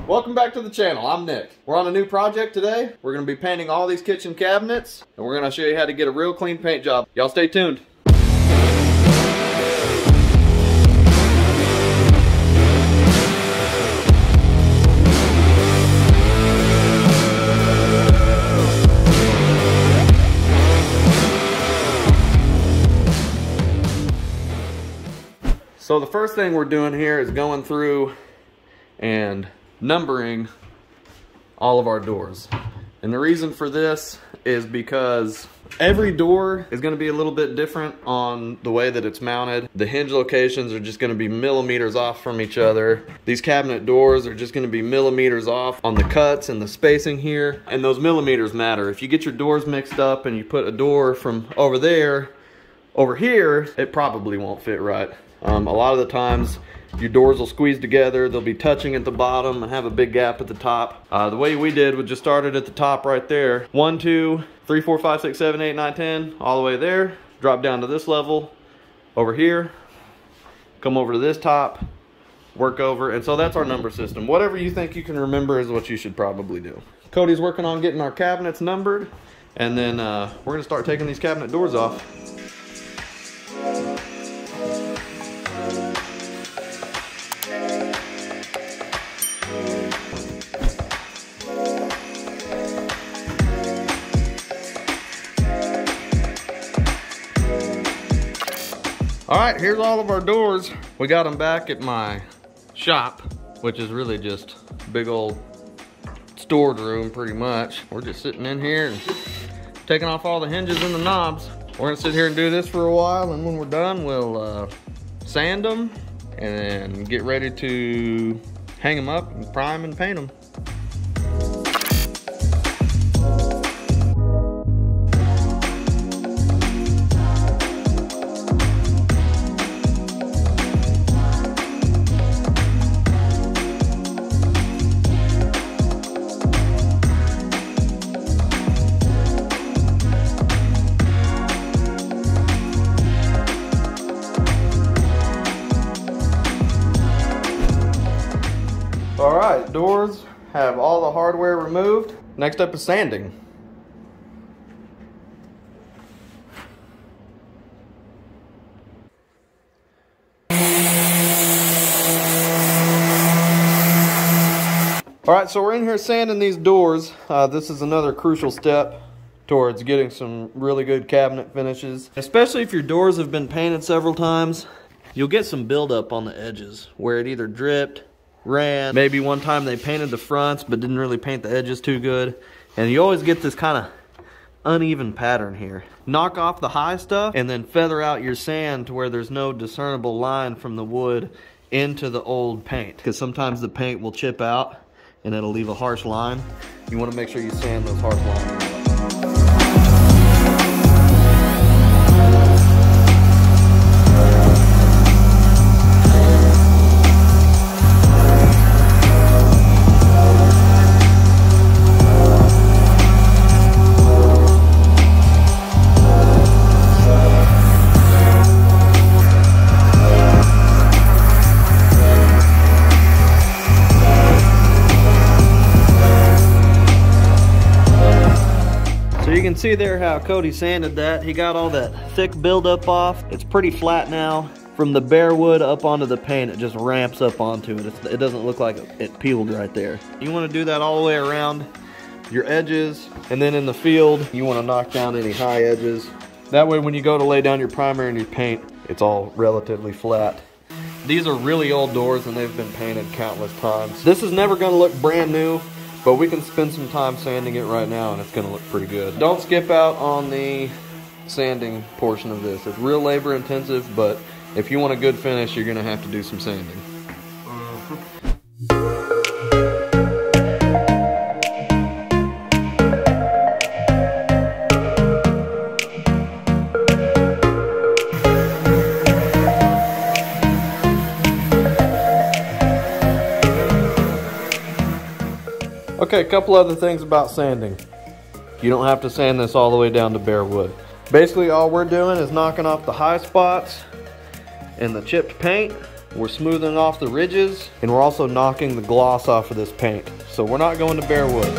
Welcome back to the channel. I'm Nick. We're on a new project today. We're going to be painting all these kitchen cabinets, and we're going to show you how to get a real clean paint job. Y'all stay tuned. So the first thing we're doing here is going through and numbering all of our doors. And the reason for this is because every door is going to be a little bit different on the way that it's mounted. The hinge locations are just going to be millimeters off from each other. These cabinet doors are just going to be millimeters off on the cuts and the spacing here. And those millimeters matter. If you get your doors mixed up and you put a door from over there over here, it probably won't fit right. A lot of the times your doors will squeeze together, they'll be touching at the bottom and have a big gap at the top. The way we did was just started at the top right there. 1, 2, 3, 4, 5, 6, 7, 8, 9, 10, all the way there. Drop down to this level, over here, come over to this top, work over, and so that's our number system. Whatever you think you can remember is what you should probably do. Cody's working on getting our cabinets numbered, and then we're gonna start taking these cabinet doors off. All right, here's all of our doors. We got them back at my shop, which is really just a big old storage room pretty much. We're just sitting in here and taking off all the hinges and the knobs. We're gonna sit here and do this for a while, and when we're done, we'll sand them and then get ready to hang them up and prime and paint them. All right, doors have all the hardware removed. Next up is sanding. All right, so we're in here sanding these doors. This is another crucial step towards getting some really good cabinet finishes. Especially if your doors have been painted several times, you'll get some buildup on the edges where it either dripped, ran. Maybe one time they painted the fronts but didn't really paint the edges too good. And you always get this kind of uneven pattern here. Knock off the high stuff and then feather out your sand to where there's no discernible line from the wood into the old paint. Because sometimes the paint will chip out and it'll leave a harsh line. You want to make sure you sand those harsh lines. You can see there how Cody sanded that. He got all that thick buildup off. It's pretty flat now. From the bare wood up onto the paint, it just ramps up onto it. It doesn't look like it peeled right there. You want to do that all the way around your edges, and then in the field, you want to knock down any high edges. That way when you go to lay down your primer and your paint, it's all relatively flat. These are really old doors and they've been painted countless times. This is never going to look brand new, but we can spend some time sanding it right now and it's gonna look pretty good. Don't skip out on the sanding portion of this. It's real labor intensive, but if you want a good finish, you're gonna have to do some sanding. Okay, a couple other things about sanding. You don't have to sand this all the way down to bare wood. Basically all we're doing is knocking off the high spots and the chipped paint we're smoothing off the ridges, and we're also knocking the gloss off of this paint. So we're not going to bare wood.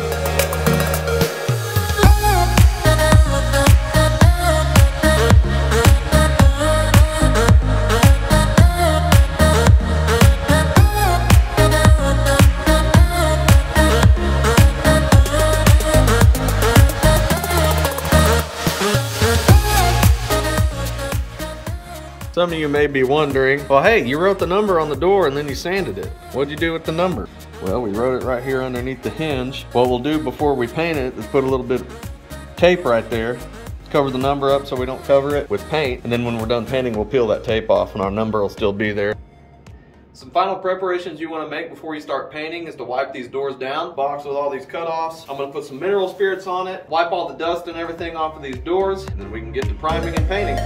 Some of you may be wondering, well, hey, you wrote the number on the door and then you sanded it. What'd you do with the number? Well, we wrote it right here underneath the hinge. What we'll do before we paint it is put a little bit of tape right there, cover the number up so we don't cover it with paint, and then when we're done painting, we'll peel that tape off and our number will still be there. Some final preparations you want to make before you start painting is to wipe these doors down. Box with all these cutoffs. I'm going to put some mineral spirits on it, wipe all the dust and everything off of these doors, and then we can get to priming and painting.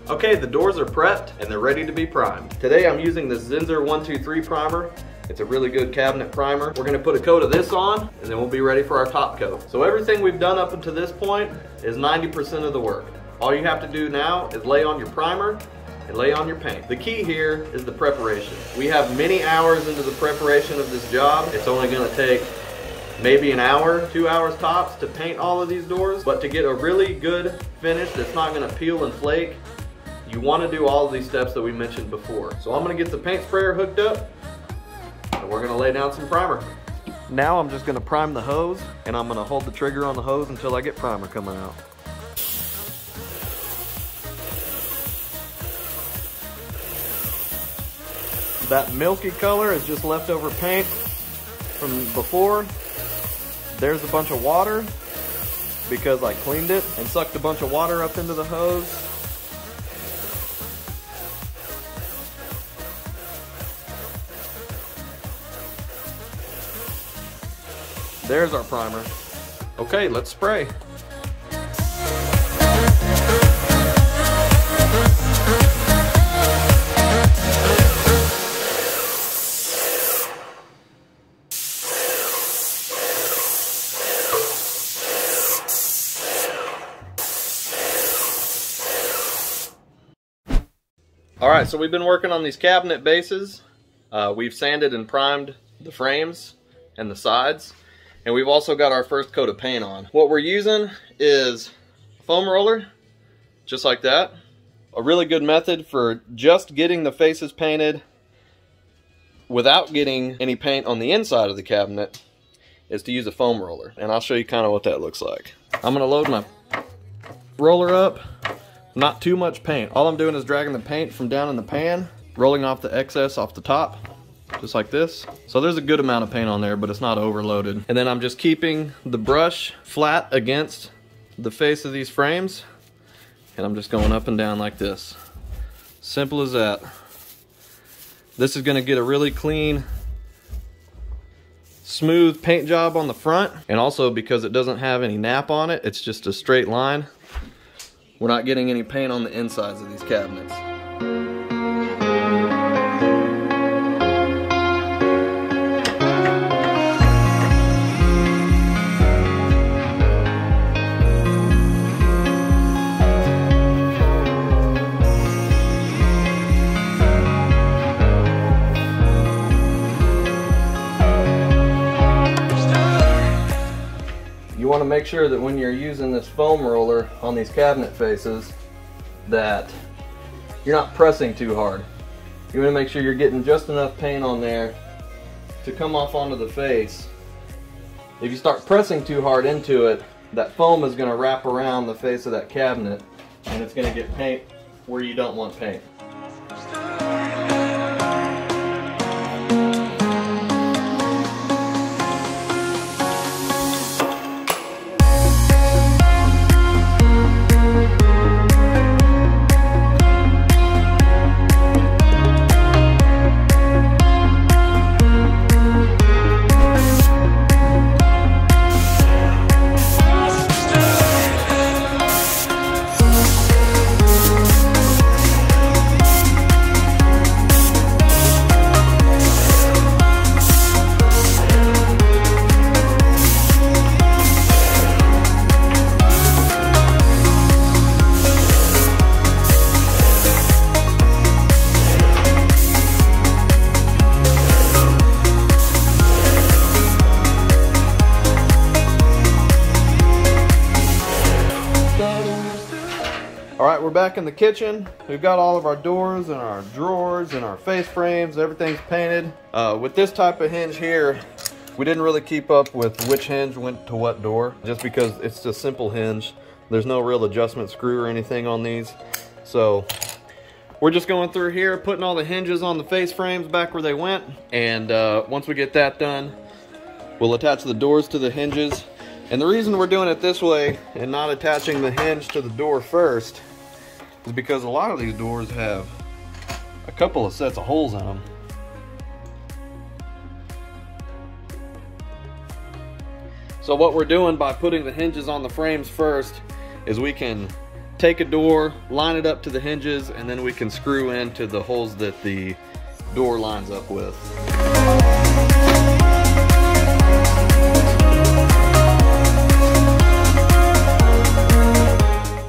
Okay, the doors are prepped and they're ready to be primed. Today I'm using this Zinsser 123 primer. It's a really good cabinet primer. We're gonna put a coat of this on and then we'll be ready for our top coat. So everything we've done up until this point is 90% of the work. All you have to do now is lay on your primer and lay on your paint. The key here is the preparation. We have many hours into the preparation of this job. It's only gonna take maybe an hour, 2 hours tops to paint all of these doors, but to get a really good finish that's not gonna peel and flake, you want to do all of these steps that we mentioned before. So I'm going to get the paint sprayer hooked up and we're going to lay down some primer. Now I'm just going to prime the hose and I'm going to hold the trigger on the hose until I get primer coming out. That milky color is just leftover paint from before. There's a bunch of water because I cleaned it and sucked a bunch of water up into the hose. There's our primer. Okay, let's spray. All right, so we've been working on these cabinet bases. We've sanded and primed the frames and the sides. And we've also got our first coat of paint on. What we're using is a foam roller, just like that. A really good method for just getting the faces painted without getting any paint on the inside of the cabinet is to use a foam roller. And I'll show you kind of what that looks like. I'm gonna load my roller up, not too much paint. All I'm doing is dragging the paint from down in the pan, rolling off the excess off the top. Just like this. So there's a good amount of paint on there, but it's not overloaded. And then I'm just keeping the brush flat against the face of these frames. And I'm just going up and down like this. Simple as that. This is gonna get a really clean, smooth paint job on the front. And also because it doesn't have any nap on it, it's just a straight line. We're not getting any paint on the insides of these cabinets. You want to make sure that when you're using this foam roller on these cabinet faces that you're not pressing too hard. You want to make sure you're getting just enough paint on there to come off onto the face. If you start pressing too hard into it, that foam is going to wrap around the face of that cabinet and it's going to get paint where you don't want paint. All right, we're back in the kitchen. We've got all of our doors and our drawers and our face frames. Everything's painted. With this type of hinge here, we didn't really keep up with which hinge went to what door, just because it's a simple hinge. There's no real adjustment screw or anything on these. So we're just going through here, putting all the hinges on the face frames back where they went. And once we get that done, we'll attach the doors to the hinges. And the reason we're doing it this way and not attaching the hinge to the door first is because a lot of these doors have a couple of sets of holes in them. So what we're doing by putting the hinges on the frames first is we can take a door, line it up to the hinges, and then we can screw into the holes that the door lines up with.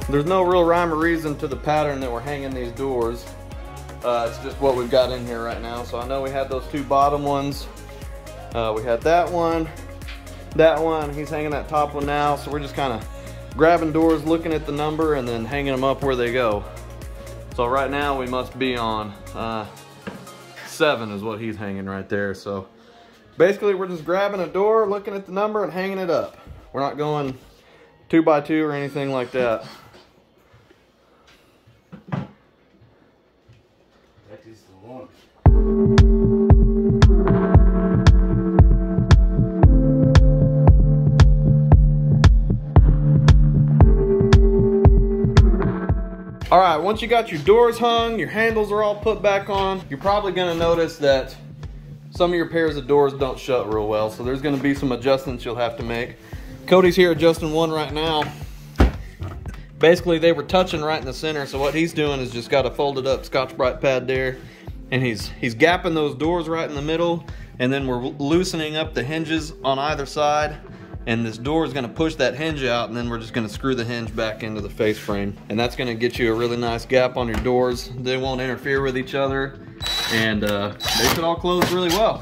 There's no real rhyme or reason to the pattern that we're hanging these doors. It's just what we've got in here right now. So I know we had those two bottom ones. We had that one. He's hanging that top one now. So we're just kind of grabbing doors, looking at the number, and then hanging them up where they go. So right now we must be on 7 is what he's hanging right there. So basically we're just grabbing a door, looking at the number, and hanging it up. We're not going 2 by 2 or anything like that. That is the one. All right, once you got your doors hung, your handles are all put back on, you're probably gonna notice that some of your pairs of doors don't shut real well, so there's gonna be some adjustments you'll have to make. Cody's here adjusting one right now. Basically, they were touching right in the center, so what he's doing is just got a folded up Scotch-Brite pad there, and he's gapping those doors right in the middle, and then we're loosening up the hinges on either side, and this door is gonna push that hinge out, and then we're just gonna screw the hinge back into the face frame. And that's gonna get you a really nice gap on your doors. They won't interfere with each other, and they should all close really well.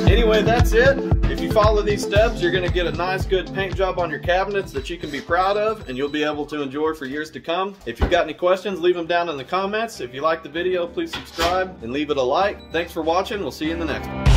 Anyway, that's it. If you follow these steps, you're gonna get a nice good paint job on your cabinets that you can be proud of and you'll be able to enjoy for years to come. If you've got any questions, leave them down in the comments. If you like the video, please subscribe and leave it a like. Thanks for watching. We'll see you in the next one.